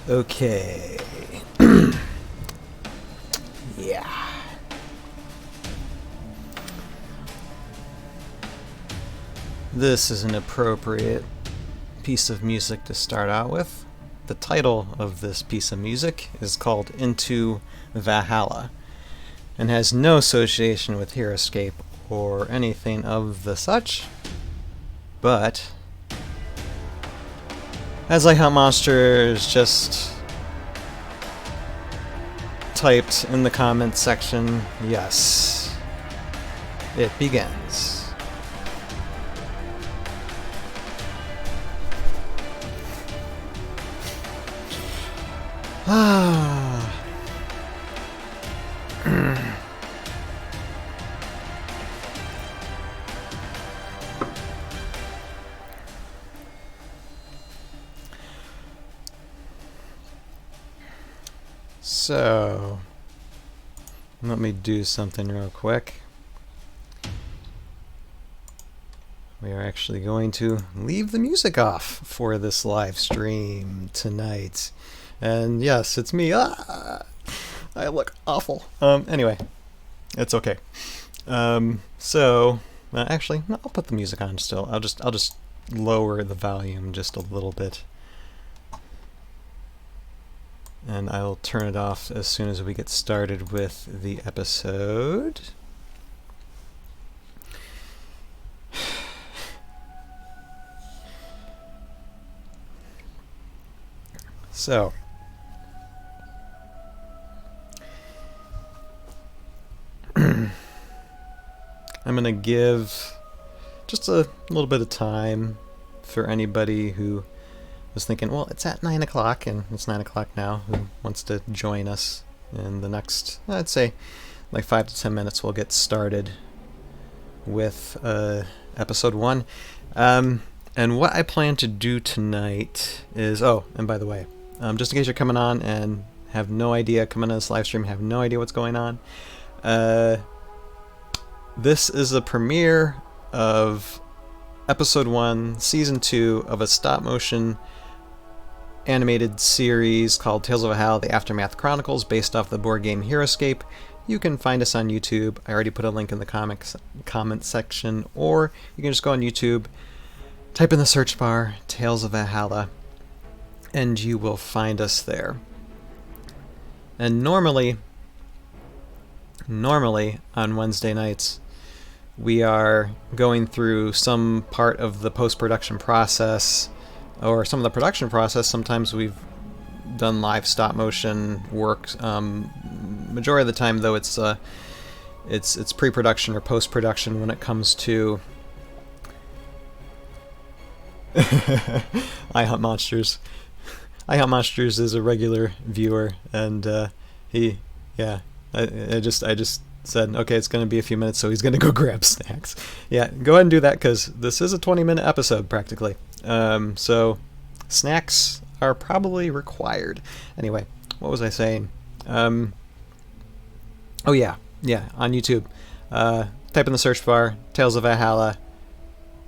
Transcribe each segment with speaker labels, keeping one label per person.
Speaker 1: Okay. Yeah. This is an appropriate piece of music to start out with. The title of this piece of music is called Into Valhalla and has no association with Heroscape or anything of the such, but as I Hunt Monsters just typed in the comments section, yes, it begins. Ah. So, let me do something real quick. We are actually going to leave the music off for this live stream tonight. And yes, it's me. I look awful. Anyway, it's okay. Actually, no, I'll put the music on still. I'll just lower the volume just a little bit. And I'll turn it off as soon as we get started with the episode. So, I'm going to give just a little bit of time for anybody who was thinking, well, it's at 9 o'clock, and it's 9 o'clock now, who wants to join us in the next, I'd say, like 5 to 10 minutes, we'll get started with episode 1. And what I plan to do tonight is, and by the way, just in case you're coming on and have no idea, coming on this live stream, have no idea what's going on, this is the premiere of episode 1, season 2 of a stop-motion animated series called Tales of Valhalla: The Aftermath Chronicles, based off the board game Heroscape. You can find us on YouTube. I already put a link in the comment section, or you can just go on YouTube, type in the search bar Tales of Valhalla, and you will find us there. And normally on Wednesday nights, we are going through some part of the post-production process, or some of the production process. Sometimes we've done live stop-motion work. Majority of the time, though, it's pre-production or post-production when it comes to I Hunt Monsters. I Hunt Monsters is a regular viewer, and I just said, okay, it's going to be a few minutes, so he's going to go grab snacks. Yeah, go ahead and do that, because this is a 20-minute episode, practically. So snacks are probably required. Anyway, what was I saying? On YouTube. Type in the search bar, Tales of Valhalla,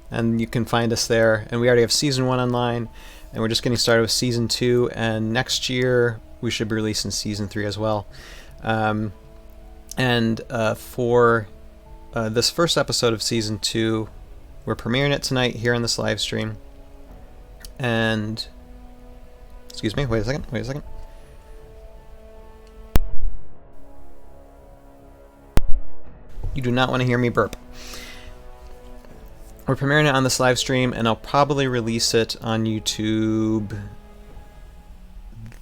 Speaker 1: and you can find us there. And we already have Season 1 online, and we're just getting started with Season 2, and next year we should be releasing Season 3 as well. For this first episode of Season 2, we're premiering it tonight here in this live stream. And, excuse me, wait a second. You do not want to hear me burp. We're premiering it on this live stream, and I'll probably release it on YouTube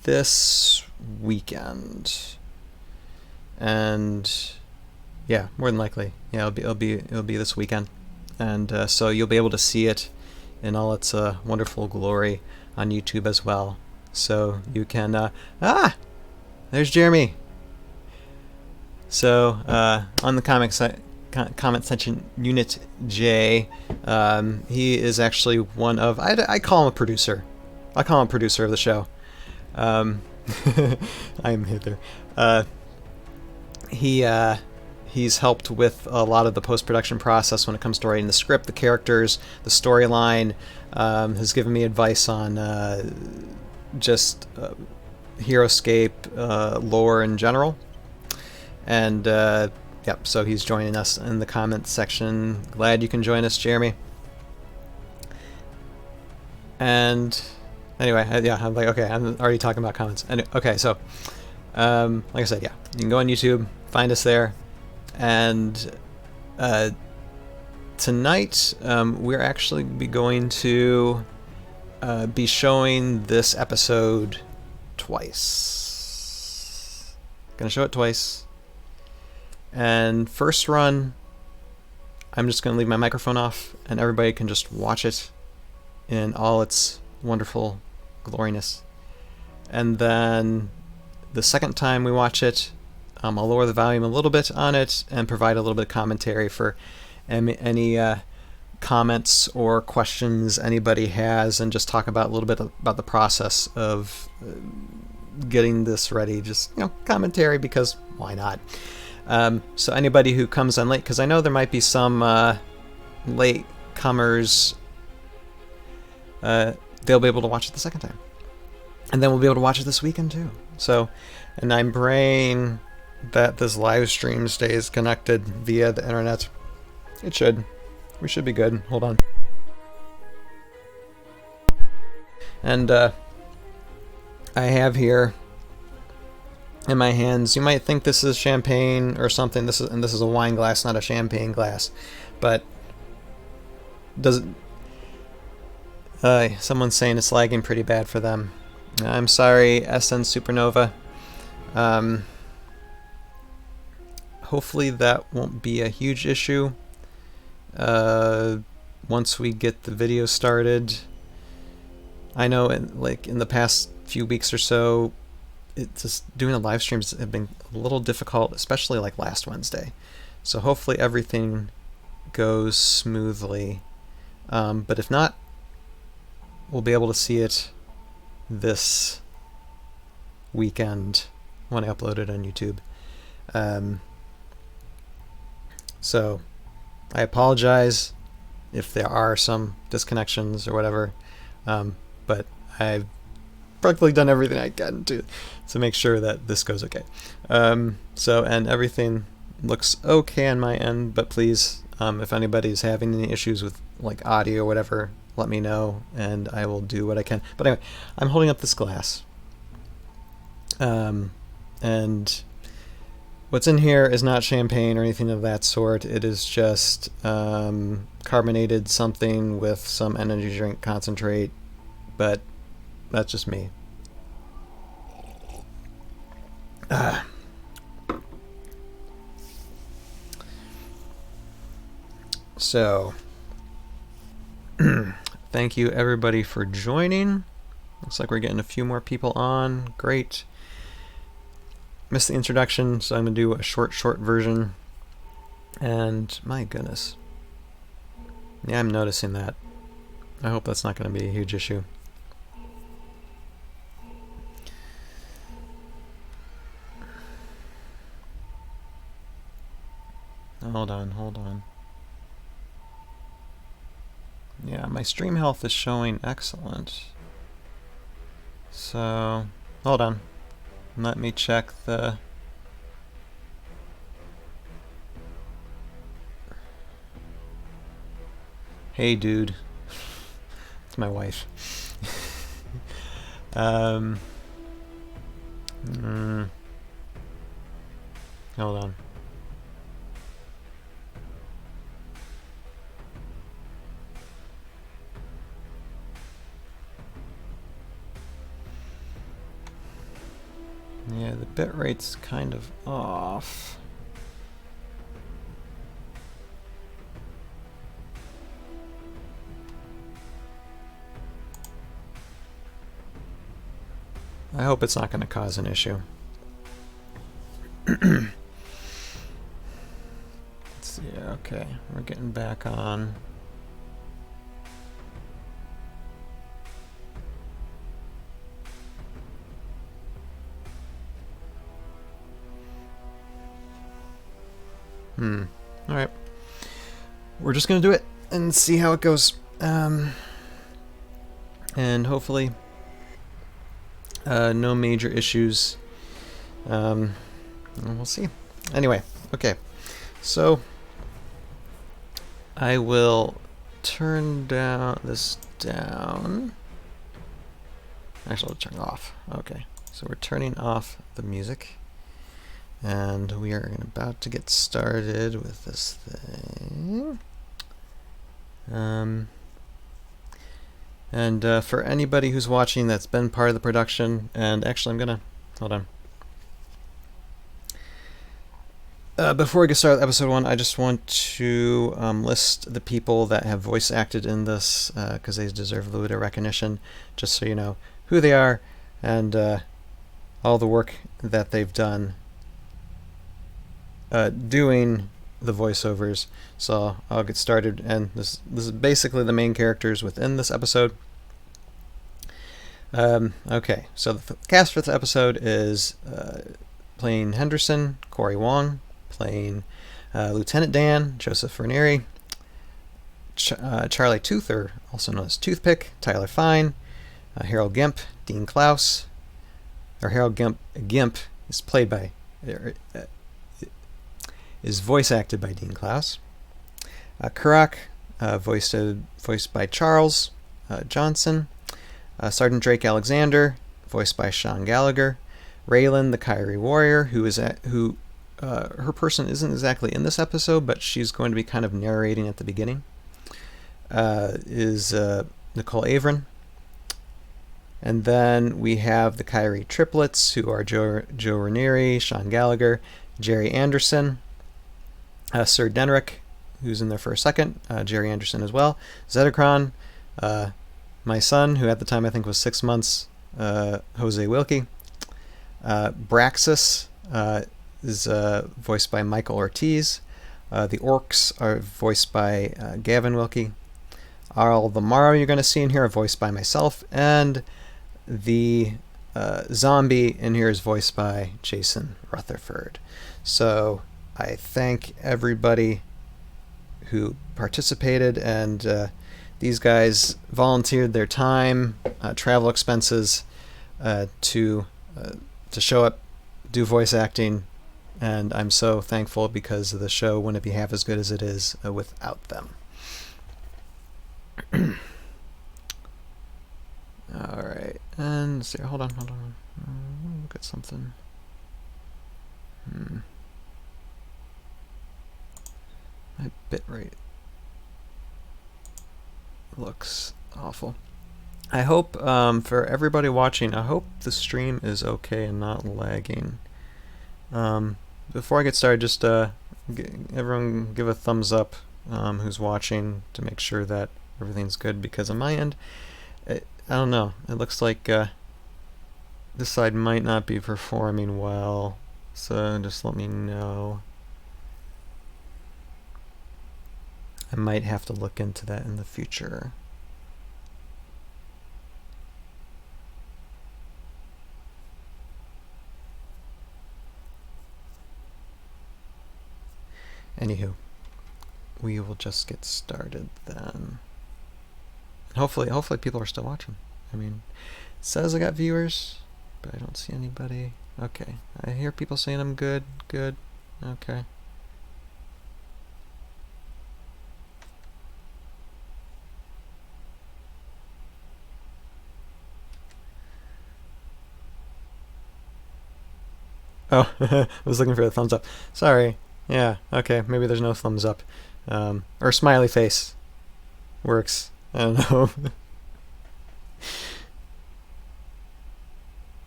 Speaker 1: this weekend. And yeah, more than likely, yeah, it'll be this weekend, and so you'll be able to see it in all its wonderful glory on YouTube as well. So you can there's Jeremy. So on the comment section, Unit J, he is actually one of, I call him a producer. I call him a producer of the show. I am Hither. He's helped with a lot of the post-production process when it comes to writing the script, the characters, the storyline. Has given me advice on just Heroscape lore in general. And yep, so he's joining us in the comments section. Glad you can join us, Jeremy. And anyway, yeah, I'm like, okay, I'm already talking about comments. Okay, so like I said, yeah, you can go on YouTube, find us there, and tonight we're actually going to be showing this episode twice. Gonna show it twice. And first run, I'm just gonna leave my microphone off, and everybody can just watch it in all its wonderful gloriness. And then the second time we watch it, I'll lower the volume a little bit on it and provide a little bit of commentary for any comments or questions anybody has, and just talk about a little bit about the process of getting this ready. Just, you know, commentary, because why not? So anybody who comes on late, because I know there might be some late comers, they'll be able to watch it the second time, and then we'll be able to watch it this weekend too. So, and I'm praying that this live stream stays connected via the internet. It should. We should be good. Hold on. And I have here in my hands, you might think this is champagne or something. This is a wine glass, not a champagne glass. But does it, someone's saying it's lagging pretty bad for them. I'm sorry, SN Supernova. Hopefully that won't be a huge issue once we get the video started. I know in the past few weeks or so, it's just doing the live streams have been a little difficult, especially like last Wednesday. So hopefully everything goes smoothly. But if not, we'll be able to see it this weekend when I upload it on YouTube. So I apologize if there are some disconnections or whatever, but I've practically done everything I can to make sure that this goes okay. So, and everything looks okay on my end, but please, if anybody's having any issues with like audio or whatever, let me know and I will do what I can. But anyway, I'm holding up this glass. And what's in here is not champagne or anything of that sort. It is just carbonated something with some energy drink concentrate, but that's just me. So, thank you everybody for joining. Looks like we're getting a few more people on. Great. Missed the introduction, so I'm going to do a short version. And my goodness. Yeah, I'm noticing that. I hope that's not going to be a huge issue. Hold on. Yeah, my stream health is showing excellent. So, hold on. Let me check the... Hey, dude. It's my wife. Hold on. Yeah, the bit rate's kind of off. I hope it's not going to cause an issue. Let's see, okay, we're getting back on. Alright. We're just gonna do it and see how it goes. And hopefully No major issues. We'll see. Anyway, okay. So I will turn this down. Actually, I'll turn it off. Okay. So we're turning off the music. And we are about to get started with this thing. And for anybody who's watching that's been part of the production, and actually I'm gonna, hold on. Before we get started with episode 1, I just want to list the people that have voice acted in this, because they deserve a little bit of recognition, just so you know who they are and all the work that they've done doing the voiceovers. So I'll get started, and this is basically the main characters within this episode. Okay, so the cast for this episode is playing Henderson, Corey Wong, playing Lieutenant Dan, Joseph Ranieri, Charlie Tooth, or also known as Toothpick, Tyler Fine, Harold Gimp, Dean Klaus, or Harold Gimp is played by, is voice acted by Dean Klaus. Kurak, voiced by Charles Johnson. Sergeant Drake Alexander, voiced by Sean Gallagher. Raylan, the Kyrie Warrior, who her person isn't exactly in this episode, but she's going to be kind of narrating at the beginning, is Nicole Averin. And then we have the Kyrie triplets, who are Joe Ranieri, Sean Gallagher, Jerry Anderson, Sir Denrick, who's in there for a second, Jerry Anderson as well, Zetacron, my son, who at the time I think was 6 months, Jose Wilkie. Braxis is voiced by Michael Ortiz. The Orcs are voiced by Gavin Wilkie. All the Morrow you're going to see in here are voiced by myself, and the zombie in here is voiced by Jason Rutherford. So I thank everybody who participated, and these guys volunteered their time, travel expenses, to show up, do voice acting, and I'm so thankful because the show wouldn't be half as good as it is without them. All right, and see, hold on. Look at something. My bitrate looks awful. I hope, for everybody watching, I hope the stream is okay and not lagging. Before I get started, just everyone give a thumbs up who's watching to make sure that everything's good, because on my end, I don't know, it looks like this side might not be performing well, so just let me know. I might have to look into that in the future. Anywho, we will just get started then. Hopefully people are still watching. I mean, it says I got viewers, but I don't see anybody. Okay, I hear people saying I'm good. Okay. Oh, I was looking for the thumbs up. Sorry. Yeah, okay, maybe there's no thumbs up. Or smiley face works. I don't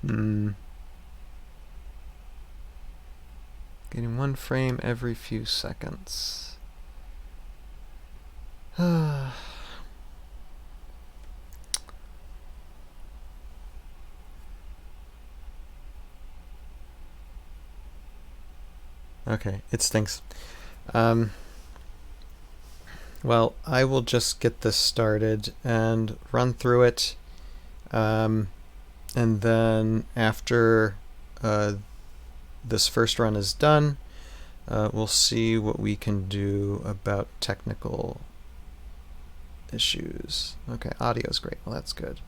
Speaker 1: know. Getting one frame every few seconds. Okay, it stinks. Well, I will just get this started and run through it, and then after this first run is done, we'll see what we can do about technical issues. Okay, audio's great. Well, that's good.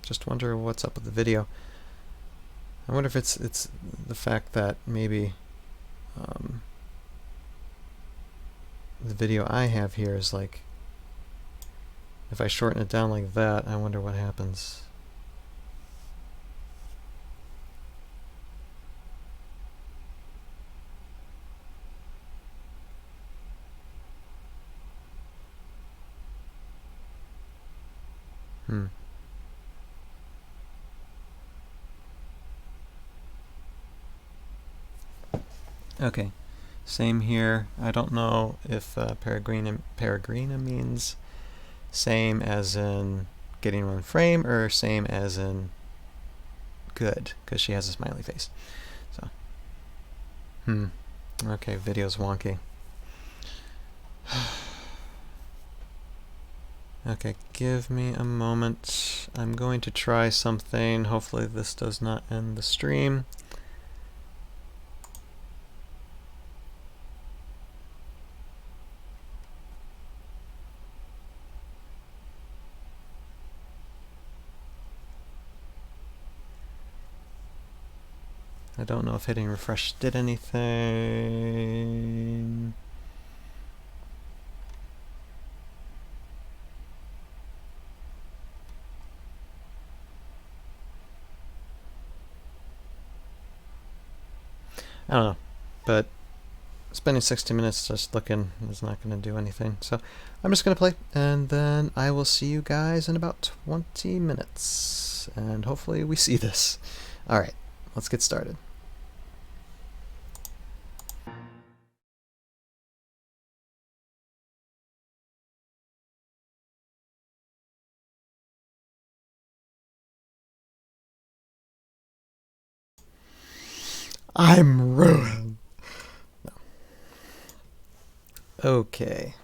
Speaker 1: just wonder what's up with the video. I wonder if it's the fact that maybe the video I have here is like, if I shorten it down like that, I wonder what happens. Okay, same here. I don't know if peregrina means same as in getting one frame or same as in good, because she has a smiley face. So, okay, video's wonky. Okay, give me a moment. I'm going to try something. Hopefully this does not end the stream. I don't know if hitting refresh did anything. I don't know, but spending 60 minutes just looking is not going to do anything. So I'm just going to play, and then I will see you guys in about 20 minutes. And hopefully we see this. Alright, let's get started. I'm ruined. No. Okay.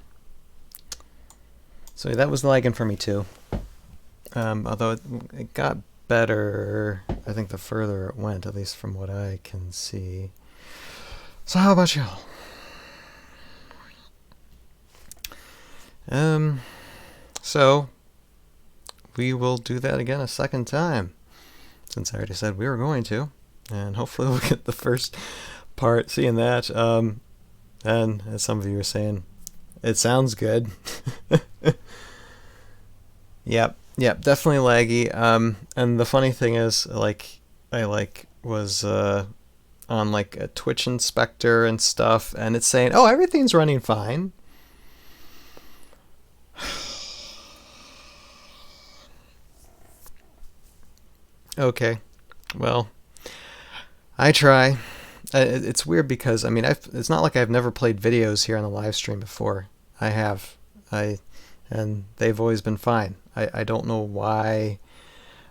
Speaker 1: So that was lagging for me too. Although it got better, I think the further it went, at least from what I can see. So how about y'all? So we will do that again a second time, since I already said we were going to, and hopefully we'll get the first part seeing that. And as some of you were saying, it sounds good. Yep, definitely laggy. And the funny thing is, like, I was on like a Twitch inspector and stuff, and it's saying, oh, everything's running fine. Okay, well, I try. It's weird because, I mean, it's not like I've never played videos here on the live stream before. I have. And they've always been fine. I don't know why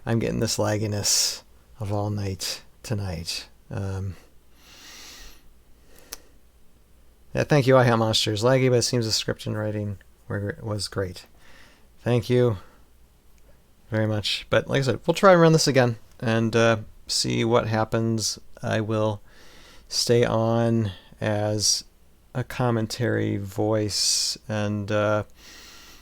Speaker 1: I'm getting this lagginess of all night tonight. Yeah, thank you, I Have Monsters. Laggy, but it seems the script and writing was great. Thank you very much. But like I said, we'll try and run this again and see what happens. I will stay on as a commentary voice, and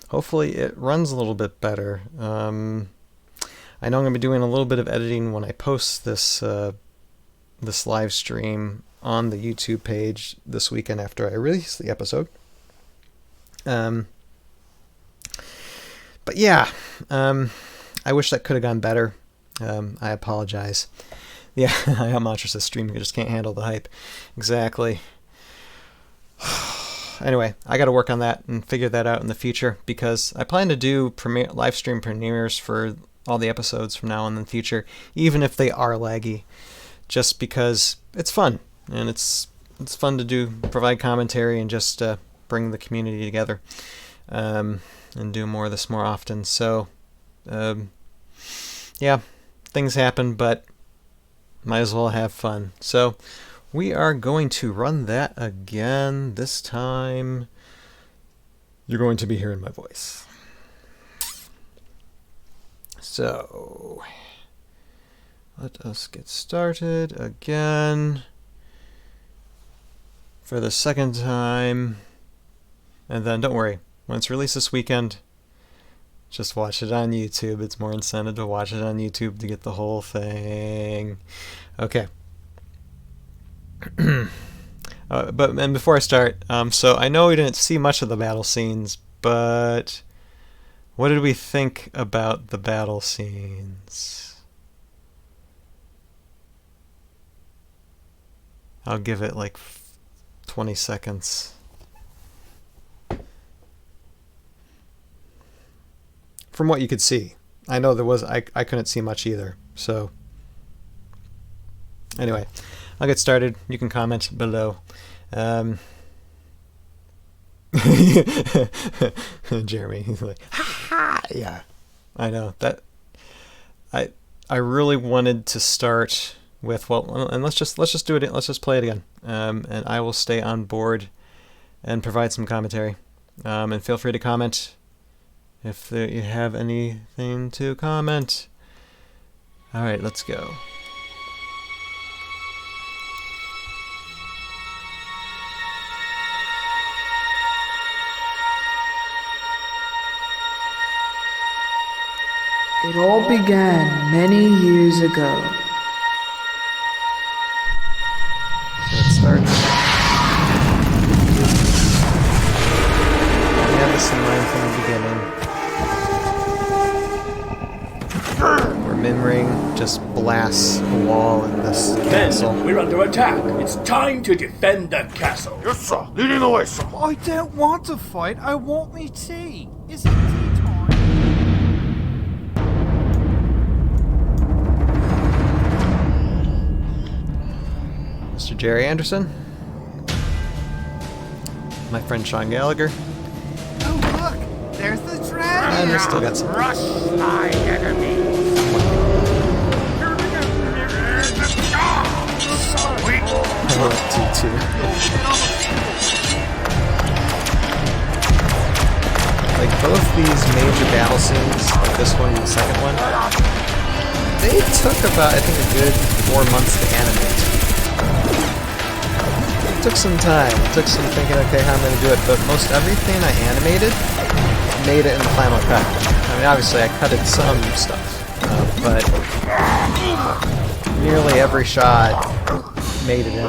Speaker 1: hopefully it runs a little bit better. I know I'm going to be doing a little bit of editing when I post this this live stream on the YouTube page this weekend after I release the episode. But yeah, I wish that could have gone better. I apologize. Yeah, I have Monsters this stream. You just can't handle the hype. Exactly. Anyway, I got to work on that and figure that out in the future, because I plan to do live stream premieres for all the episodes from now on in the future, even if they are laggy, just because it's fun, and it's fun to provide commentary and just bring the community together, and do more of this more often. So yeah, things happen, but might as well have fun. So we are going to run that again. This time, you're going to be hearing my voice. So, let us get started again for the second time. And then, don't worry, when it's released this weekend, Just watch it on YouTube. It's more incentive to watch it on YouTube to get the whole thing. Okay. And before I start, so I know we didn't see much of the battle scenes, but what did we think about the battle scenes? I'll give it like 20 seconds. From what you could see. I know there was, I couldn't see much either. So, anyway, I'll get started. You can comment below. Jeremy, he's like, ha ha! Yeah, I know that. I really wanted to start with, well, and let's just do it. Let's just play it again. And I will stay on board and provide some commentary. And feel free to comment if you have anything to comment. All right, let's go.
Speaker 2: It all began many years ago.
Speaker 1: So it starts. We have this in mind from the beginning. Where Mimring just blasts a wall in this castle.
Speaker 3: We're under attack. It's time to defend the castle.
Speaker 4: Yes, sir. Leading the way, sir.
Speaker 5: I don't want to fight. I want me tea. Is it tea time?
Speaker 1: Mr. Jerry Anderson. My friend Sean Gallagher.
Speaker 5: Oh, look! There's the dragon!
Speaker 1: And we still got some.
Speaker 4: Rush my enemies. Sweet.
Speaker 1: I love T2. Like both these major battle scenes, like this one and the second one, they took about, I think, a good 4 months to animate. It took some time. It took some thinking, okay, how I'm going to do it, but most everything I animated made it in the Final Cut. I mean, obviously I cutted some stuff, but nearly every shot made it in.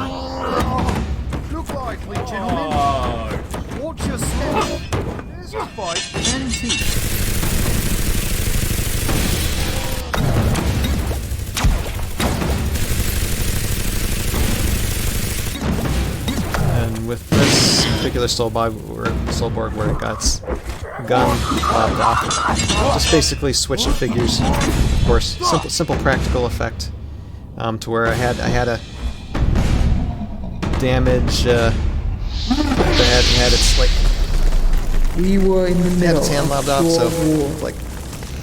Speaker 5: Look lively, gentlemen. Watch your step. There's a fight and tea.
Speaker 1: And with this particular Soulborg where it got its gun popped off, just basically switched figures. Of course, simple practical effect, to where I had a damage that had its like
Speaker 2: We were in the
Speaker 1: had
Speaker 2: middle
Speaker 1: its hand lobbed off,
Speaker 2: of
Speaker 1: so
Speaker 2: pure war.
Speaker 1: like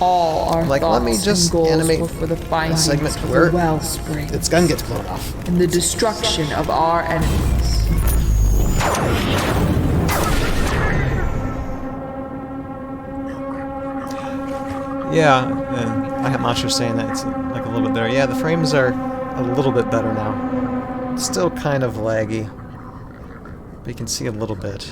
Speaker 2: All our
Speaker 1: let me
Speaker 2: thoughts
Speaker 1: just
Speaker 2: and goals
Speaker 1: animate
Speaker 2: were for the
Speaker 1: a
Speaker 2: findings
Speaker 1: segment
Speaker 2: of
Speaker 1: where
Speaker 2: the wellspring
Speaker 1: its gun gets blown off.
Speaker 2: and the destruction of our enemies.
Speaker 1: Yeah, I have Monster saying that it's like a little bit better. Yeah, the frames are a little bit better now. Still kind of laggy, but you can see a little bit.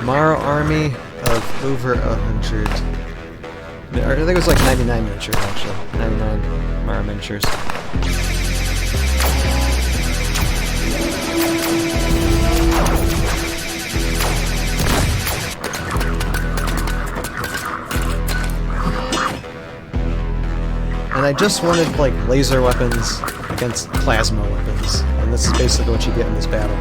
Speaker 1: Mara army of over 100. I think it was like 99 miniatures actually. 99 Mara miniatures. And I just wanted like laser weapons against plasma weapons, and this is basically what you get in this battle.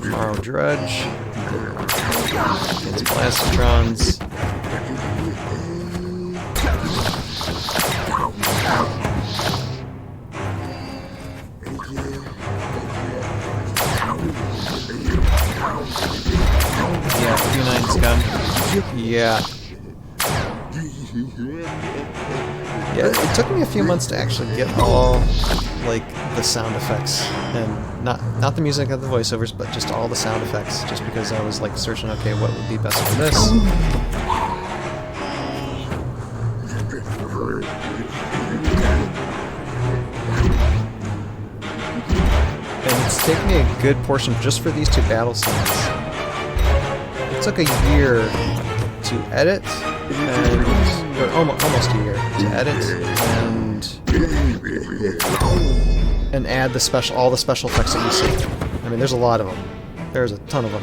Speaker 1: Tomorrow Drudge against Blastotrons. Yeah, Q9's gun. Yeah. Yeah, it took me a few months to actually get all, like, the sound effects, and not the music of the voiceovers, but just all the sound effects, just because I was, like, searching, okay, what would be best for this? And it's taken me a good portion just for these two battle scenes. It took a year to edit, or almost a year to edit and add all the special effects that you see. I mean, there's a lot of them. There's a ton of them.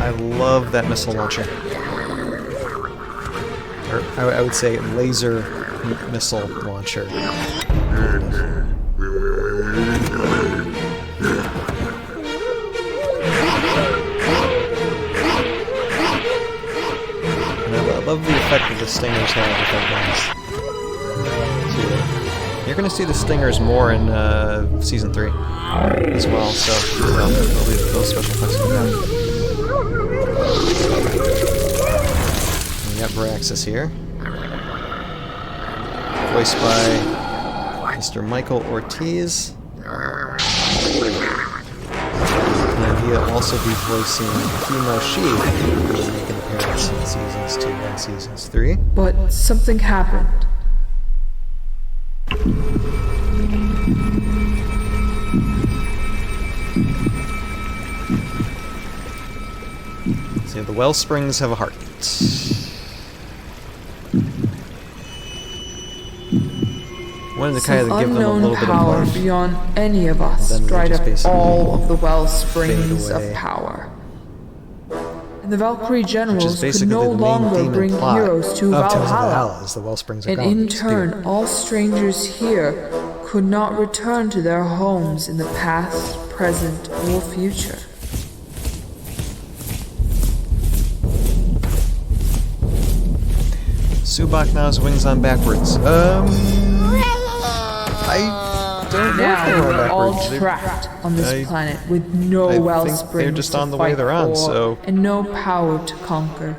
Speaker 1: I love that missile launcher. Or I would say laser missile launcher. And I love the effect that the stingers have with their guns. You're going to see the stingers more in Season 3 as well, so those special effects will be. We got Braxis here, voiced by Mr. Michael Ortiz, and he'll also be voicing Kimo Shi, who will make an appearance in Seasons 2 and Seasons 3.
Speaker 2: But something happened.
Speaker 1: So the well springs have a heart. Wanted to kind of give them a little bit of
Speaker 2: power
Speaker 1: life.
Speaker 2: beyond any of us
Speaker 1: Then they
Speaker 2: dried
Speaker 1: just
Speaker 2: up
Speaker 1: basically
Speaker 2: all of the well springs
Speaker 1: fade away.
Speaker 2: of power. And the Valkyrie
Speaker 1: Which is
Speaker 2: generals could
Speaker 1: basically
Speaker 2: no
Speaker 1: the main
Speaker 2: longer
Speaker 1: theme
Speaker 2: bring
Speaker 1: and plot
Speaker 2: heroes to
Speaker 1: of Tales of
Speaker 2: Valhalla.
Speaker 1: Valhalla, is the well springs are
Speaker 2: And
Speaker 1: gone.
Speaker 2: in
Speaker 1: It's
Speaker 2: turn,
Speaker 1: due.
Speaker 2: all strangers here could not return to their homes in the past, present, or future.
Speaker 1: Subak now has wings on backwards. I don't know if
Speaker 2: Now
Speaker 1: they were
Speaker 2: we're all
Speaker 1: backwards.
Speaker 2: trapped on this
Speaker 1: I-
Speaker 2: planet with no
Speaker 1: I
Speaker 2: well
Speaker 1: think
Speaker 2: springs
Speaker 1: they're just
Speaker 2: to
Speaker 1: on the way
Speaker 2: fight
Speaker 1: they're on,
Speaker 2: for,
Speaker 1: so-
Speaker 2: and no power to conquer.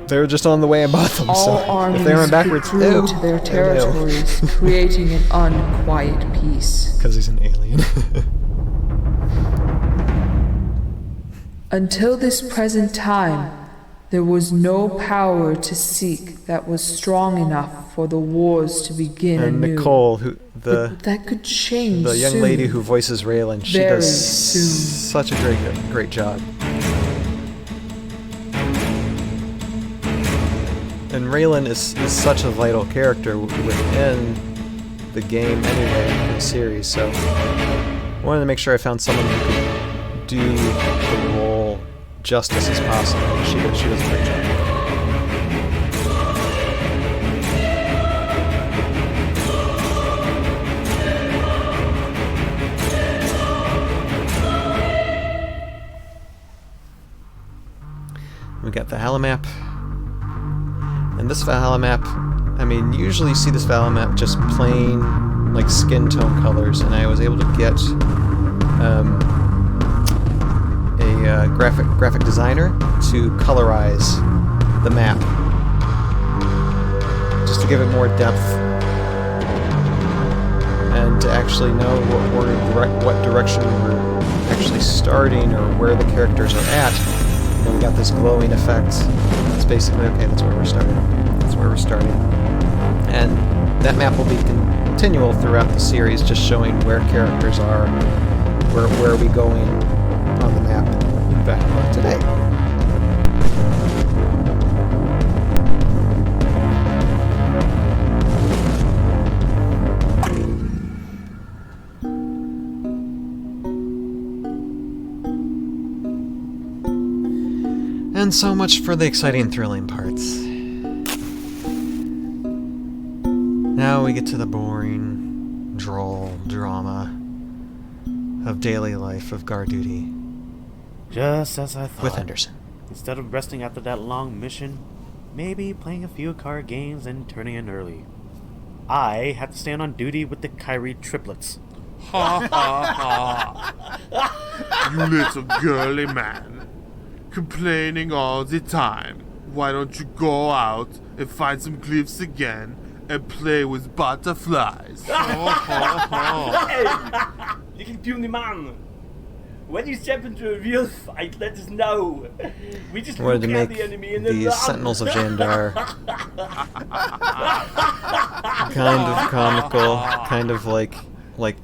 Speaker 1: They're just on the way above them,
Speaker 2: All
Speaker 1: so
Speaker 2: armies
Speaker 1: if they went backwards,
Speaker 2: withdrew to their territories, creating an unquiet peace.
Speaker 1: Because he's an alien.
Speaker 2: Until this present time, there was no power to seek that was strong enough for the wars to begin
Speaker 1: And
Speaker 2: anew.
Speaker 1: Nicole, who
Speaker 2: But that could change
Speaker 1: the young
Speaker 2: soon.
Speaker 1: lady who voices Raylan, she
Speaker 2: Very
Speaker 1: does
Speaker 2: soon.
Speaker 1: such a great job. And Raylan is such a vital character within the game anyway, in the series, so I wanted to make sure I found someone who could do the role justice as possible. She does a great job. We got the Valhalla map. And this Valhalla map, I mean, usually you see this Valhalla map just plain, like, skin tone colors, and I was able to get a graphic designer to colorize the map, just to give it more depth, and to actually know what direction we're actually starting, or where the characters are at. And then we got this glowing effect. It's basically, okay, that's where we're starting. That's where we're starting. And that map will be continual throughout the series, just showing where characters are, where are we going on the map in Valhalla today. And so much for the exciting, thrilling parts. Now we get to the boring, droll drama of daily life of guard duty
Speaker 6: Just as I thought.
Speaker 1: with Henderson.
Speaker 6: Instead of resting after that long mission, maybe playing a few card games and turning in early. I have to stand on duty with the Kyrie triplets.
Speaker 4: Ha ha ha. You little girly man. Complaining all the time. Why don't you go out and find some glyphs again and play with butterflies?
Speaker 3: Hey, little puny man. When you step into a real fight, let us know. We just
Speaker 1: I wanted to
Speaker 3: look at
Speaker 1: make
Speaker 3: the enemy and then
Speaker 1: these
Speaker 3: run.
Speaker 1: Sentinels of Jandar kind of comical, kind of like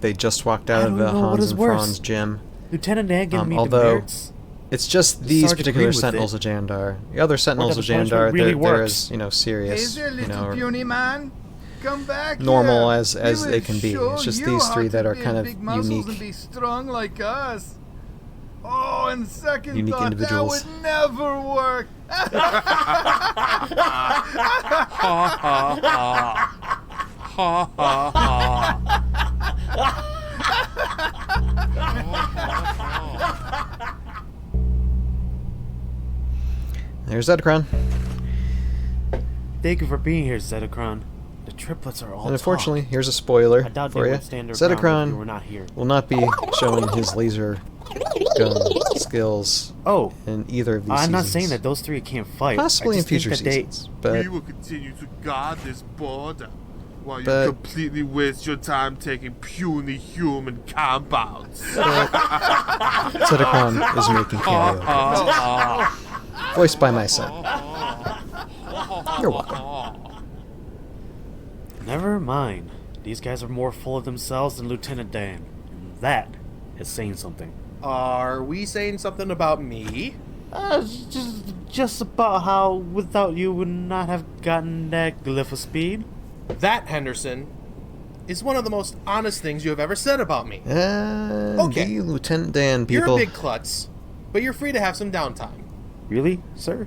Speaker 1: they just walked out
Speaker 6: I
Speaker 1: of
Speaker 6: don't
Speaker 1: the
Speaker 6: know what
Speaker 1: Hans
Speaker 6: is
Speaker 1: and
Speaker 6: worse.
Speaker 1: Franz gym.
Speaker 6: Lieutenant Dan giving me
Speaker 1: Although
Speaker 6: demerits.
Speaker 1: it's just
Speaker 6: The
Speaker 1: these
Speaker 6: sergeant
Speaker 1: particular
Speaker 6: agreed with
Speaker 1: Sentinels
Speaker 6: it.
Speaker 1: of Jandar. The other Sentinels
Speaker 6: that
Speaker 1: of
Speaker 6: the punishment
Speaker 1: Jandar,
Speaker 6: really
Speaker 1: they're
Speaker 6: works.
Speaker 1: as serious,
Speaker 5: Hey there, little
Speaker 1: or
Speaker 5: puny man. Come back
Speaker 1: normal
Speaker 5: here.
Speaker 1: as
Speaker 5: We
Speaker 1: they
Speaker 5: will
Speaker 1: can be.
Speaker 5: show
Speaker 1: It's just
Speaker 5: you
Speaker 1: these
Speaker 5: how
Speaker 1: three
Speaker 5: to
Speaker 1: that are
Speaker 5: build
Speaker 1: kind of
Speaker 5: big muscles
Speaker 1: unique.
Speaker 5: and be strong like us. Oh, and second
Speaker 1: Unique
Speaker 5: thought,
Speaker 1: individuals.
Speaker 5: that would never work.
Speaker 4: Ha ha ha. Ha ha ha.
Speaker 1: There's Zedekron.
Speaker 6: Thank you for being here, Zedekron. The triplets are all
Speaker 1: And unfortunately,
Speaker 6: talk.
Speaker 1: here's a spoiler
Speaker 6: I doubt
Speaker 1: for
Speaker 6: they
Speaker 1: you.
Speaker 6: would stand their ground if you were
Speaker 1: Zedekron
Speaker 6: not here.
Speaker 1: will not be showing his laser gun skills
Speaker 6: Oh,
Speaker 1: in either of these
Speaker 6: I'm not
Speaker 1: seasons.
Speaker 6: saying that those three can't fight.
Speaker 1: Possibly
Speaker 6: I
Speaker 1: in
Speaker 6: just think
Speaker 1: future
Speaker 6: that they-
Speaker 1: seasons, but
Speaker 4: We will continue to guard this border while you
Speaker 1: But-
Speaker 4: completely waste your time taking puny human compounds.
Speaker 1: Zedekron is making cameo appearances. Voiced by my son. You're welcome.
Speaker 6: Never mind. These guys are more full of themselves than Lieutenant Dan. And that is saying something.
Speaker 7: Are we saying something about me?
Speaker 6: Just about how without you would not have gotten that glyph of speed.
Speaker 7: That, Henderson, is one of the most honest things you have ever said about me.
Speaker 1: Okay. The Lieutenant Dan people.
Speaker 7: You're a big klutz, but you're free to have some downtime.
Speaker 6: Really, sir?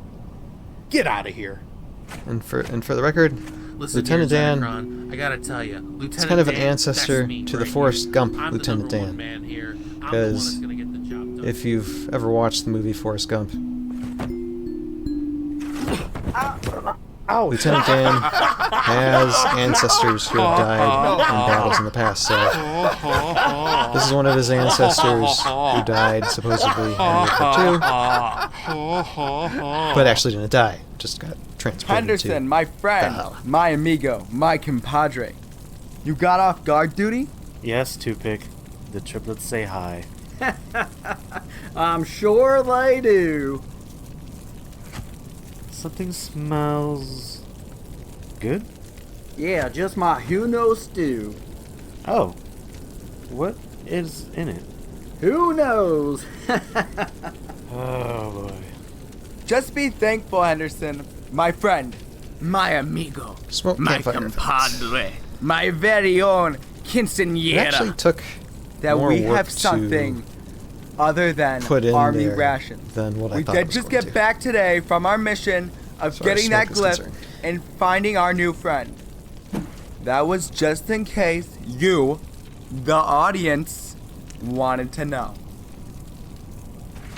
Speaker 7: Get out of here.
Speaker 1: And for the record,
Speaker 8: Listen
Speaker 1: Lieutenant
Speaker 8: here,
Speaker 1: Dan
Speaker 8: Zedekron, I gotta tell you, Lieutenant
Speaker 1: is kind of an
Speaker 8: Dan,
Speaker 1: ancestor
Speaker 8: that's me
Speaker 1: to the
Speaker 8: right
Speaker 1: Forrest
Speaker 8: here.
Speaker 1: Gump
Speaker 8: I'm
Speaker 1: Lieutenant
Speaker 8: the number
Speaker 1: Dan.
Speaker 8: one man here. I'm the one
Speaker 1: Because
Speaker 8: that's gonna get the job done.
Speaker 1: if you've ever watched the movie Forrest Gump, Lieutenant Dan has ancestors who have died in battles in the past, so this is one of his ancestors who died supposedly in World War II, but actually didn't die, just got transported
Speaker 9: Henderson,
Speaker 1: to
Speaker 9: my friend,
Speaker 1: Valhalla.
Speaker 9: my amigo, my compadre. You got off guard duty?
Speaker 6: Yes, Two-Pick. The triplets say hi.
Speaker 10: I'm sure they do.
Speaker 6: Something smells good?
Speaker 10: Yeah, just my who-knows stew.
Speaker 6: Oh. What is in it?
Speaker 10: Who knows?
Speaker 6: Oh boy.
Speaker 9: Just be thankful, Henderson, my friend, my amigo,
Speaker 1: Smoke
Speaker 9: my
Speaker 1: campfire
Speaker 9: compadre, my very own
Speaker 1: It actually
Speaker 9: quinceañera.
Speaker 1: took
Speaker 9: That
Speaker 1: more
Speaker 9: we
Speaker 1: work
Speaker 9: have something other than
Speaker 1: put in
Speaker 9: army
Speaker 1: there
Speaker 9: rations.
Speaker 1: than what I
Speaker 9: We
Speaker 1: thought it
Speaker 9: did
Speaker 1: was
Speaker 9: just
Speaker 1: going
Speaker 9: get
Speaker 1: to.
Speaker 9: back today from our mission of
Speaker 1: As far as
Speaker 9: getting that
Speaker 1: smoke is
Speaker 9: glyph
Speaker 1: concerned.
Speaker 9: and finding our new friend. That was just in case you, the audience, wanted to know.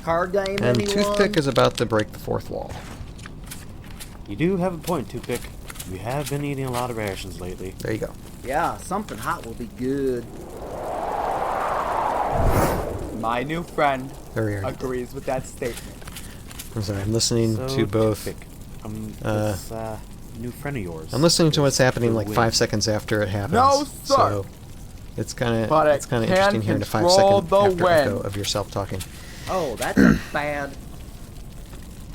Speaker 10: Card game,
Speaker 1: And
Speaker 10: anyone?
Speaker 1: Toothpick is about to break the fourth wall.
Speaker 6: You do have a point, Two-Pick. You have been eating a lot of rations lately.
Speaker 1: There you go.
Speaker 10: Yeah, something hot will be good.
Speaker 9: My new friend
Speaker 1: Very early.
Speaker 9: agrees with that statement.
Speaker 1: I'm sorry, I'm listening
Speaker 6: So,
Speaker 1: to both.
Speaker 6: Two-Pick,
Speaker 1: uh,
Speaker 6: this new friend of yours.
Speaker 1: I'm listening to what's
Speaker 6: is
Speaker 1: happening
Speaker 6: the
Speaker 1: like
Speaker 6: win.
Speaker 1: 5 seconds after it happens.
Speaker 9: No, sir.
Speaker 1: So it's kind
Speaker 9: But
Speaker 1: of
Speaker 9: it
Speaker 1: interesting
Speaker 9: can
Speaker 1: hearing a 5
Speaker 9: control
Speaker 1: second
Speaker 9: the
Speaker 1: after
Speaker 9: wind.
Speaker 1: echo of yourself talking.
Speaker 10: Oh, that's a bad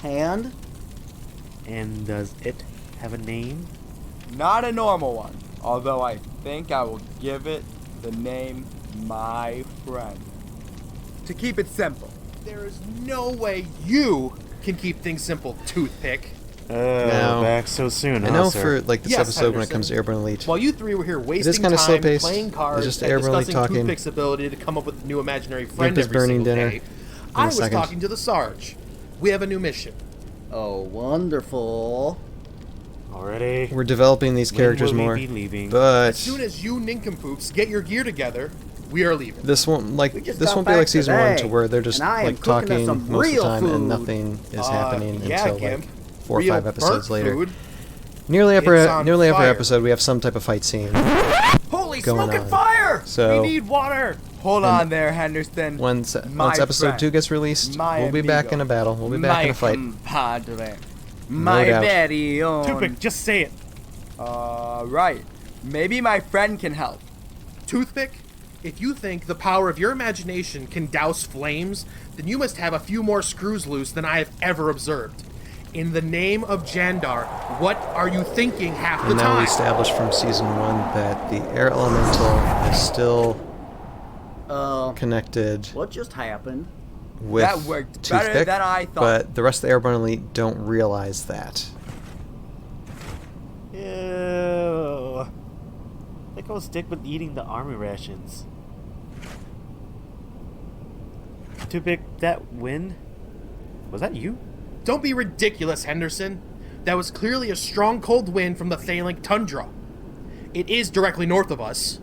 Speaker 10: hand.
Speaker 6: And does it have a name?
Speaker 9: Not a normal one, although I think I will give it the name My Friend. To keep it simple.
Speaker 7: There is no way you can keep things simple, Toothpick.
Speaker 1: Now,
Speaker 6: Back so soon,
Speaker 1: I
Speaker 6: huh,
Speaker 1: know
Speaker 6: sir?
Speaker 1: for like this
Speaker 7: Yes,
Speaker 1: episode when it
Speaker 7: Henderson.
Speaker 1: comes to Airborne Elite,
Speaker 7: While you three were here wasting
Speaker 1: kinda
Speaker 7: time
Speaker 1: slow-paced.
Speaker 7: playing cards
Speaker 1: It's just
Speaker 7: and
Speaker 1: Airborne Elite
Speaker 7: discussing
Speaker 1: talking.
Speaker 7: Toothpick's ability to come up with a new imaginary friend
Speaker 1: Nick is
Speaker 7: every
Speaker 1: burning
Speaker 7: single
Speaker 1: dinner
Speaker 7: day,
Speaker 1: in
Speaker 7: I
Speaker 1: a
Speaker 7: was
Speaker 1: second.
Speaker 7: talking to the Sarge. We have a new mission.
Speaker 10: Oh, wonderful.
Speaker 6: Already.
Speaker 1: we're developing these
Speaker 6: When
Speaker 1: characters
Speaker 6: will we
Speaker 1: more.
Speaker 6: be leaving?
Speaker 1: But
Speaker 7: As soon as you nincompoops get your gear together, We are leaving.
Speaker 1: This won't
Speaker 10: We just
Speaker 1: this
Speaker 10: got
Speaker 1: won't be
Speaker 10: back
Speaker 1: like season 1 to
Speaker 10: today,
Speaker 1: where they're just
Speaker 10: and I am
Speaker 1: like
Speaker 10: cooking us
Speaker 1: talking
Speaker 10: some
Speaker 1: most of the
Speaker 10: real
Speaker 1: time and
Speaker 10: food.
Speaker 1: nothing is happening
Speaker 7: Yeah,
Speaker 1: until
Speaker 7: Gimp.
Speaker 1: like 4 or
Speaker 7: Real
Speaker 1: 5 episodes
Speaker 7: burnt
Speaker 1: later.
Speaker 7: food.
Speaker 1: Nearly
Speaker 7: It's
Speaker 1: every
Speaker 7: on fire.
Speaker 1: episode we have some type of fight scene
Speaker 10: Holy
Speaker 1: going
Speaker 10: smoking
Speaker 1: on.
Speaker 10: fire!
Speaker 1: So
Speaker 6: We need water.
Speaker 2: Hold on there, Henderson.
Speaker 1: once
Speaker 2: My
Speaker 1: episode
Speaker 2: friend.
Speaker 1: 2 gets released,
Speaker 2: My
Speaker 1: we'll be back
Speaker 2: amigo.
Speaker 1: in a battle. We'll be back in a fight.
Speaker 2: Compadre. My
Speaker 1: doubt.
Speaker 2: very own.
Speaker 6: Tupic, just say it.
Speaker 2: Right. Maybe my friend can help.
Speaker 7: Toothpick, if you think the power of your imagination can douse flames, then you must have a few more screws loose than I have ever observed. In the name of Jandar, what are you thinking half the
Speaker 1: And now we
Speaker 7: time?
Speaker 1: established from season 1 that the air elemental is still connected
Speaker 10: What just happened?
Speaker 1: with
Speaker 2: That worked better
Speaker 1: Toothpick,
Speaker 2: than I thought.
Speaker 1: but the rest of the Airborne Elite don't realize that.
Speaker 6: Ew. I think I'll stick with eating the army rations. Tupic, that wind? Was that you?
Speaker 7: Don't be ridiculous, Henderson. That was clearly a strong cold wind from the Thalink tundra. It is directly north of us.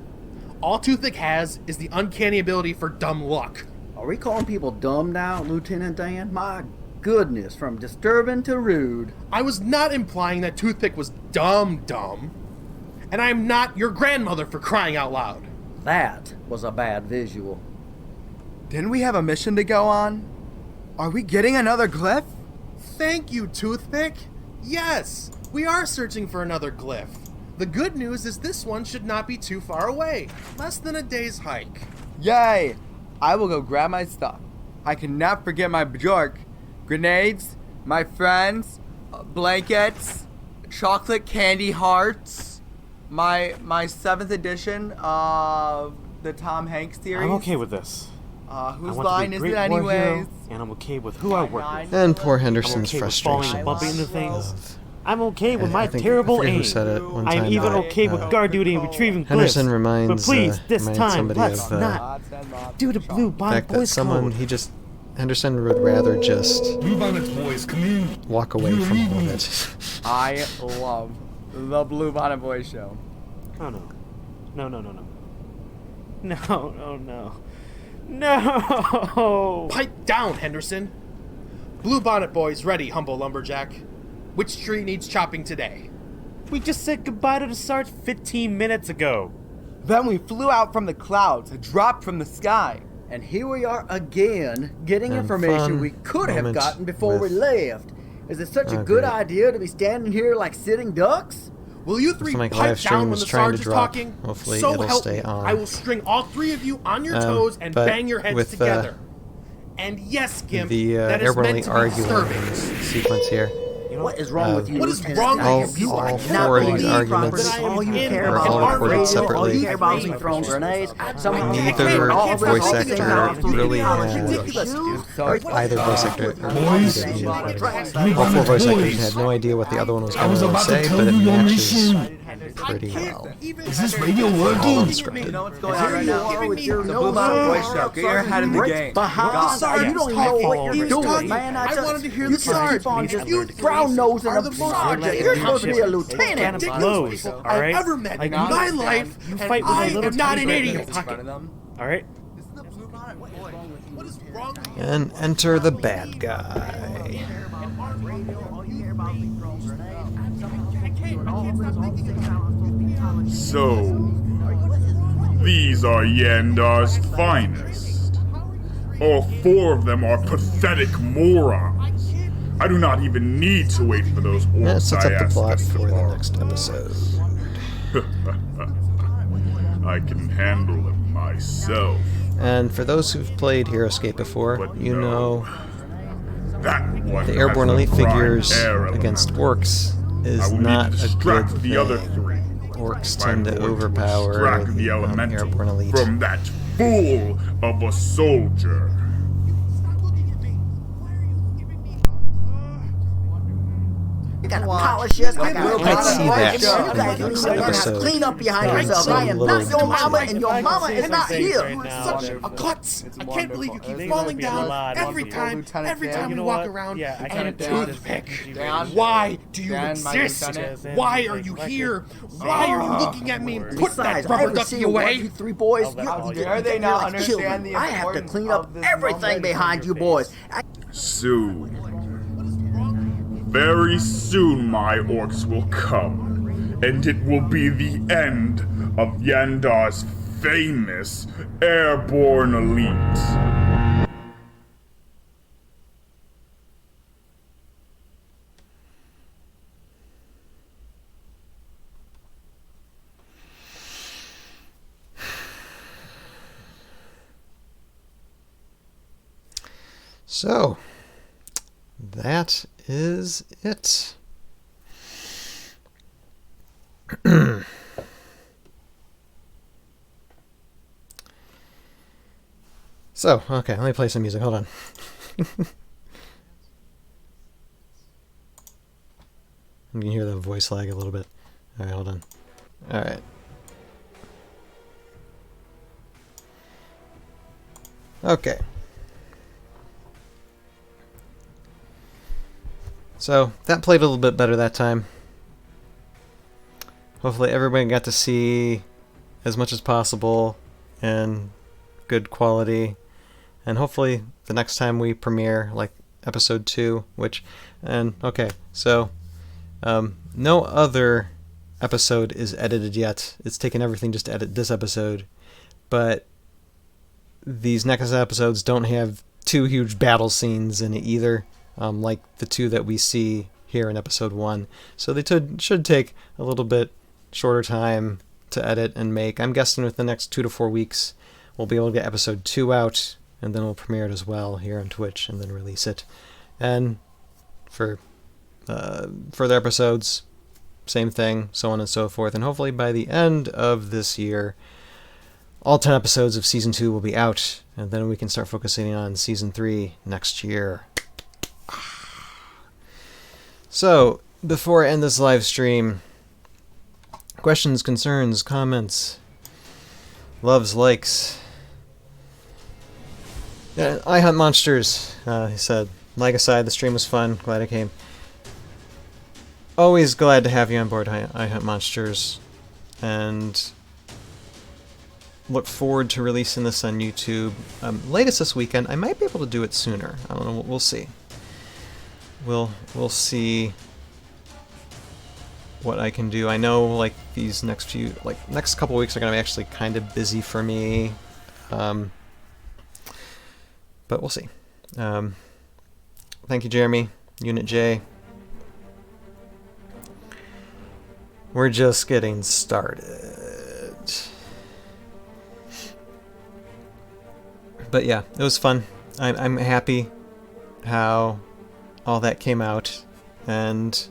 Speaker 7: All Toothpick has is the uncanny ability for dumb luck.
Speaker 10: Are we calling people dumb now, Lieutenant Dan? My goodness, from disturbing to rude.
Speaker 7: I was not implying that Toothpick was dumb. And I am not your grandmother for crying out loud.
Speaker 10: That was a bad visual.
Speaker 2: Didn't we have a mission to go on? Are we getting another glyph?
Speaker 7: Thank you, Toothpick. Yes, we are searching for another glyph. The good news is this one should not be too far away. Less than a day's hike.
Speaker 2: Yay! I will go grab my stuff. I cannot forget my bjork, grenades, my friends, blankets, chocolate candy hearts, my 7th edition of the Tom Hanks series.
Speaker 6: I'm okay with this.
Speaker 2: Whose
Speaker 6: I want to
Speaker 2: line
Speaker 6: be a
Speaker 2: is
Speaker 6: great
Speaker 2: it
Speaker 6: war hero,
Speaker 2: anyways?
Speaker 6: and I'm okay with who I work with.
Speaker 1: And poor
Speaker 6: I'm
Speaker 1: Henderson's
Speaker 6: okay with falling
Speaker 1: frustration.
Speaker 6: and bumping into things.
Speaker 1: of-
Speaker 6: I'm okay with my
Speaker 1: I think-
Speaker 6: terrible
Speaker 1: I forget
Speaker 6: aim.
Speaker 1: who said it one
Speaker 6: I'm
Speaker 1: time,
Speaker 6: even
Speaker 1: but,
Speaker 6: okay with guard duty and retrieving
Speaker 1: Henderson
Speaker 6: glyphs.
Speaker 1: reminds,
Speaker 6: But please, this
Speaker 1: reminds
Speaker 6: time,
Speaker 1: somebody
Speaker 6: let's
Speaker 1: of,
Speaker 6: not do the blue
Speaker 1: the
Speaker 6: bond
Speaker 1: fact that
Speaker 6: boys
Speaker 1: someone
Speaker 6: code.
Speaker 1: Henderson would rather just
Speaker 5: Bluebonnet boys, come in.
Speaker 1: walk away from all of it.
Speaker 2: I love the Blue Bonnet Boys show.
Speaker 6: Oh no. No. No.
Speaker 7: Pipe down, Henderson. Bluebonnet Boys ready, humble lumberjack. Which tree needs chopping today?
Speaker 6: We just said goodbye to the Sarge 15 minutes ago.
Speaker 2: Then we flew out from the clouds, dropped from the sky.
Speaker 10: And here we are again, getting
Speaker 1: And
Speaker 10: information
Speaker 1: fun
Speaker 10: we could have
Speaker 1: moment
Speaker 10: gotten before we
Speaker 1: with-
Speaker 10: left. Is it such a
Speaker 1: Oh,
Speaker 10: good
Speaker 1: great.
Speaker 10: idea to be standing here like sitting ducks?
Speaker 7: Will you three
Speaker 1: Looks like
Speaker 7: pipe
Speaker 1: live stream
Speaker 7: down when
Speaker 1: was
Speaker 7: the
Speaker 1: trying to
Speaker 7: Sarge is
Speaker 1: drop.
Speaker 7: talking?
Speaker 1: Hopefully
Speaker 7: so
Speaker 1: it'll
Speaker 7: help
Speaker 1: stay
Speaker 7: me,
Speaker 1: on.
Speaker 7: I will string all 3 of you on your toes and
Speaker 1: but
Speaker 7: bang your heads
Speaker 1: with,
Speaker 7: together. And yes, Gimp,
Speaker 1: the
Speaker 7: that is
Speaker 1: Airborne
Speaker 7: meant
Speaker 1: Elite
Speaker 7: to be
Speaker 1: arguing
Speaker 7: disturbing.
Speaker 1: sequence here.
Speaker 10: What is wrong with you,
Speaker 7: What is
Speaker 10: Lieutenant
Speaker 7: wrong
Speaker 10: Dan?
Speaker 7: with you?
Speaker 1: all
Speaker 7: I
Speaker 1: four
Speaker 7: cannot
Speaker 1: of these
Speaker 7: believe
Speaker 1: arguments
Speaker 7: that I am
Speaker 10: all you
Speaker 7: in
Speaker 10: care
Speaker 7: an
Speaker 10: about
Speaker 1: all
Speaker 10: is
Speaker 1: recorded
Speaker 10: radio, all
Speaker 1: separately.
Speaker 10: you care about is throwing grenades. Somehow
Speaker 1: Neither
Speaker 10: all of
Speaker 1: voice
Speaker 10: us
Speaker 1: actor
Speaker 10: all
Speaker 1: really
Speaker 10: ridiculous.
Speaker 1: had either voice actor.
Speaker 5: Boys,
Speaker 1: All 4 voice actors had no idea what the other one was going to say, but it matches pretty well.
Speaker 5: Is this radio working?
Speaker 2: You know what's going on right now?
Speaker 10: Here you are with your
Speaker 2: The
Speaker 10: nose
Speaker 2: Blue Bonnet
Speaker 10: up.
Speaker 2: Boys show. Get your head in the game.
Speaker 10: Behind,
Speaker 2: God,
Speaker 10: you don't even know what you're
Speaker 7: He was
Speaker 10: doing,
Speaker 7: talking.
Speaker 10: man.
Speaker 7: I wanted to hear
Speaker 10: you
Speaker 7: the
Speaker 10: just
Speaker 7: Sarge.
Speaker 10: keep on just
Speaker 7: You
Speaker 10: brown nosing
Speaker 7: are
Speaker 10: a
Speaker 7: the
Speaker 10: sergeant. You're supposed to be a
Speaker 6: Kind
Speaker 10: lieutenant.
Speaker 6: of blows, all right?
Speaker 7: I've ever met
Speaker 6: Like,
Speaker 7: in my
Speaker 6: honestly,
Speaker 7: life,
Speaker 6: you
Speaker 7: and
Speaker 6: fight with a
Speaker 7: I
Speaker 6: little
Speaker 7: am not an
Speaker 6: tiny bit in
Speaker 7: idiot.
Speaker 6: your pocket. All right?
Speaker 7: What is wrong with you?
Speaker 1: And enter the bad guy.
Speaker 11: So, these are Yandar's finest. All 4 of them are pathetic morons. I do not even need to wait for those
Speaker 1: That
Speaker 11: orcs
Speaker 1: sets
Speaker 11: I
Speaker 1: up the
Speaker 11: asked
Speaker 1: plot
Speaker 11: us to
Speaker 1: for the
Speaker 11: borrow.
Speaker 1: next episode.
Speaker 11: I can handle them myself.
Speaker 1: And for those who've played Heroscape before,
Speaker 11: But
Speaker 1: you
Speaker 11: no.
Speaker 1: know
Speaker 11: That one
Speaker 1: the
Speaker 11: has
Speaker 1: Airborne
Speaker 11: the
Speaker 1: Elite
Speaker 11: prime
Speaker 1: figures
Speaker 11: air element.
Speaker 1: against orcs
Speaker 11: I
Speaker 1: is
Speaker 11: will
Speaker 1: not
Speaker 11: need to
Speaker 1: a good
Speaker 11: distract
Speaker 1: thing.
Speaker 11: the other 3.
Speaker 1: Orcs
Speaker 11: I'm
Speaker 1: tend to
Speaker 11: going
Speaker 1: overpower
Speaker 11: extract the
Speaker 1: Airborne
Speaker 11: elemental
Speaker 1: Elite.
Speaker 11: from that fool of a soldier.
Speaker 10: You gotta polish it. I
Speaker 1: I might see that
Speaker 10: You guys need to learn how to
Speaker 1: episode.
Speaker 10: clean up behind
Speaker 1: Yeah,
Speaker 10: yourself.
Speaker 1: some
Speaker 10: I am
Speaker 1: little
Speaker 10: not your mama,
Speaker 1: detail.
Speaker 10: and your mama is not here.
Speaker 6: Right now.
Speaker 7: Such a klutz.
Speaker 2: It's
Speaker 7: I can't believe you
Speaker 2: wonderful.
Speaker 7: keep
Speaker 2: It's
Speaker 7: falling
Speaker 6: gonna be a
Speaker 7: down
Speaker 6: lot
Speaker 7: every
Speaker 6: easier.
Speaker 7: time.
Speaker 2: Lieutenant
Speaker 7: Every
Speaker 2: Dan.
Speaker 7: time
Speaker 6: You
Speaker 7: you
Speaker 6: know
Speaker 7: walk
Speaker 6: what?
Speaker 7: around.
Speaker 6: Yeah, I
Speaker 7: and
Speaker 6: kinda
Speaker 7: a
Speaker 6: doubt this
Speaker 7: toothpick.
Speaker 6: PG
Speaker 2: Dan?
Speaker 6: version.
Speaker 7: Why do you
Speaker 2: Dan, my
Speaker 7: exist?
Speaker 2: lieutenant.
Speaker 7: Why are you here? Why are you looking at me and put that
Speaker 10: Besides, I
Speaker 7: rubber
Speaker 10: haven't
Speaker 7: ducky
Speaker 10: seen you
Speaker 7: away?
Speaker 10: you three boys.
Speaker 6: I'll bet
Speaker 10: You're,
Speaker 6: all
Speaker 10: you're,
Speaker 6: dare
Speaker 2: they
Speaker 10: you're
Speaker 2: not
Speaker 10: like
Speaker 2: understand
Speaker 10: children.
Speaker 2: the
Speaker 10: I have to
Speaker 2: importance
Speaker 10: clean
Speaker 2: of
Speaker 10: up
Speaker 2: this
Speaker 10: everything
Speaker 2: moment?
Speaker 10: behind you
Speaker 6: Your
Speaker 10: boys.
Speaker 6: face.
Speaker 11: Soon. Very soon my orcs will come, and it will be the end of Yandar's famous airborne elite.
Speaker 1: So, that is it. So, okay, let me play some music. Hold on. You can hear the voice lag a little bit. Alright, hold on. Alright. Okay. So, that played a little bit better that time. Hopefully everybody got to see as much as possible and good quality. And hopefully the next time we premiere, like episode 2, okay, so no other episode is edited yet. It's taken everything just to edit this episode. But these next episodes don't have 2 huge battle scenes in it either, like the 2 that we see here in episode 1. So they should take a little bit shorter time to edit and make. I'm guessing with the next 2 to 4 weeks we'll be able to get episode 2 out, and then we'll premiere it as well here on Twitch and then release it. And for further episodes, same thing, so on and so forth. And hopefully by the end of this year, all 10 episodes of Season 2 will be out, and then we can start focusing on Season 3 next year. So, before I end this live stream, questions, concerns, comments, loves, likes. Yeah, I Hunt Monsters, he said. Like aside, the stream was fun. Glad I came. Always glad to have you on board, I Hunt Monsters. And look forward to releasing this on YouTube. Latest this weekend. I might be able to do it sooner. I don't know. We'll see. We'll see what I can do. I know like these next couple weeks are gonna be actually kind of busy for me. But we'll see. Thank you, Jeremy. Unit J. We're just getting started. But yeah, it was fun. I'm happy how all that came out. And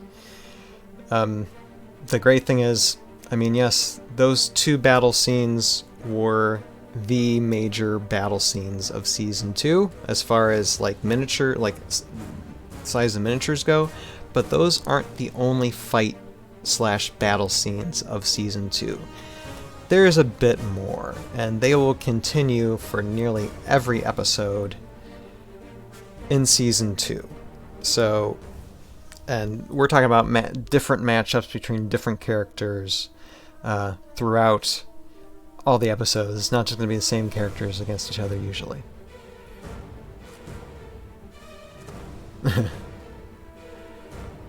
Speaker 1: the great thing is, I mean, yes, those 2 battle scenes were the major battle scenes of Season 2 as far as like miniature, like size of miniatures go, but those aren't the only fight/battle scenes of Season 2. There's a bit more, and they will continue for nearly every episode in Season 2. So, and we're talking about different matchups between different characters throughout all the episodes. It's not just going to be the same characters against each other usually.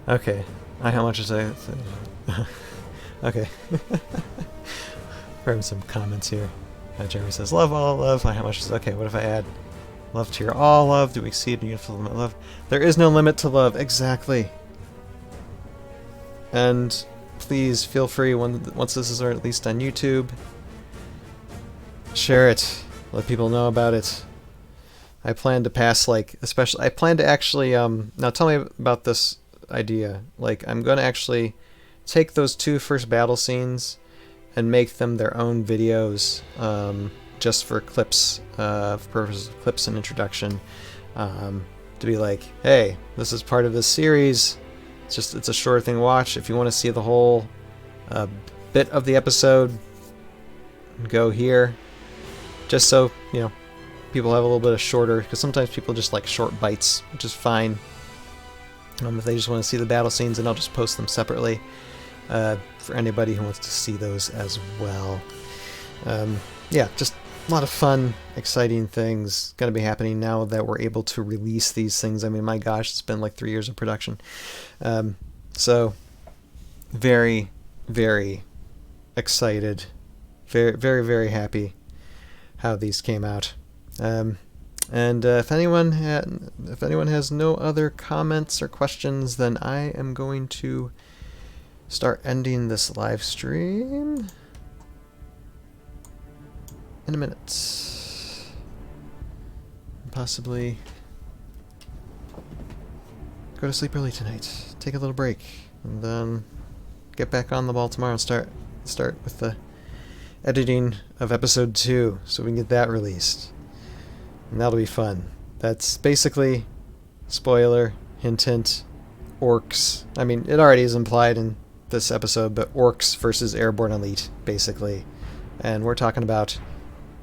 Speaker 1: Okay. How much is I? Okay. Heard some comments here. Jeremy says, love all love. How much is okay? What if I add love to your all love? Do we exceed the universal limit of love? There is no limit to love. Exactly. And please feel free once this is released on YouTube, share it. Let people know about it. I plan to pass I plan to actually now tell me about this idea. Like I'm going to actually take those 2 first battle scenes and make them their own videos, just for clips, for purposes of clips and introduction, to be like, hey, this is part of this series. it's a shorter thing to watch. If you want to see the whole bit of the episode, go here. Just so, you know, people have a little bit of shorter, because sometimes people just like short bites, which is fine. If they just want to see the battle scenes, then I'll just post them separately for anybody who wants to see those as well. Yeah, just a lot of fun, exciting things going to be happening now that we're able to release these things. I mean, my gosh, it's been like 3 years of production. So, very, very excited. Very, very, very happy how these came out. And if anyone has no other comments or questions, then I am going to start ending this live stream in a minute. Possibly go to sleep early tonight. Take a little break, and then get back on the ball tomorrow and start with the editing of episode 2, so we can get that released. And that'll be fun. That's basically, spoiler, hint hint, orcs. I mean, it already is implied in this episode, but orcs versus airborne elite, basically. And we're talking about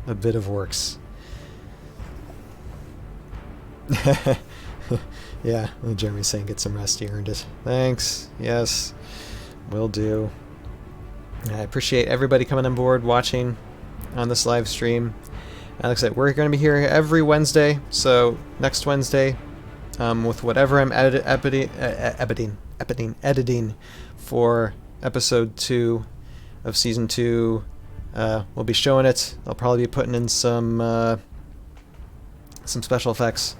Speaker 1: a bit of orcs. Yeah, Jeremy's saying get some rest, you earned it. Thanks. Yes, will do. I appreciate everybody coming on board, watching on this live stream. Like I said, we're going to be here every Wednesday, so next Wednesday, with whatever I'm editing for episode 2 of season 2, we'll be showing it. I'll probably be putting in some special effects.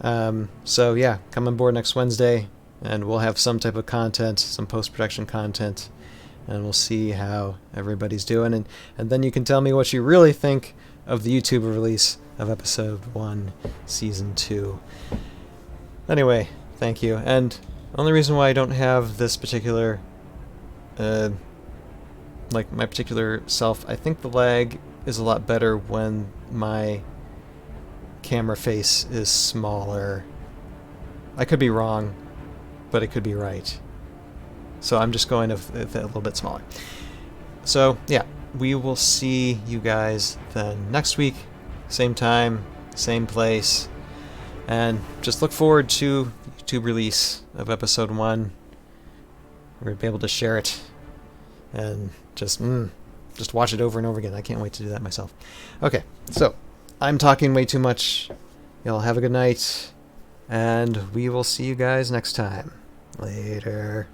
Speaker 1: So yeah, come on board next Wednesday, and we'll have some type of content, some post-production content, and we'll see how everybody's doing, and then you can tell me what you really think of the YouTube release of episode 1, season 2. Anyway, thank you. And the only reason why I don't have this particular, like my particular self, I think the lag is a lot better when my camera face is smaller. I could be wrong, but it could be right. So I'm just going with a little bit smaller. So yeah, we will see you guys then next week, same time, same place, and just look forward to the YouTube release of episode 1. We're gonna be able to share it and just watch it over and over again. I can't wait to do that myself. Okay, so I'm talking way too much. Y'all have a good night, and we will see you guys next time. Later.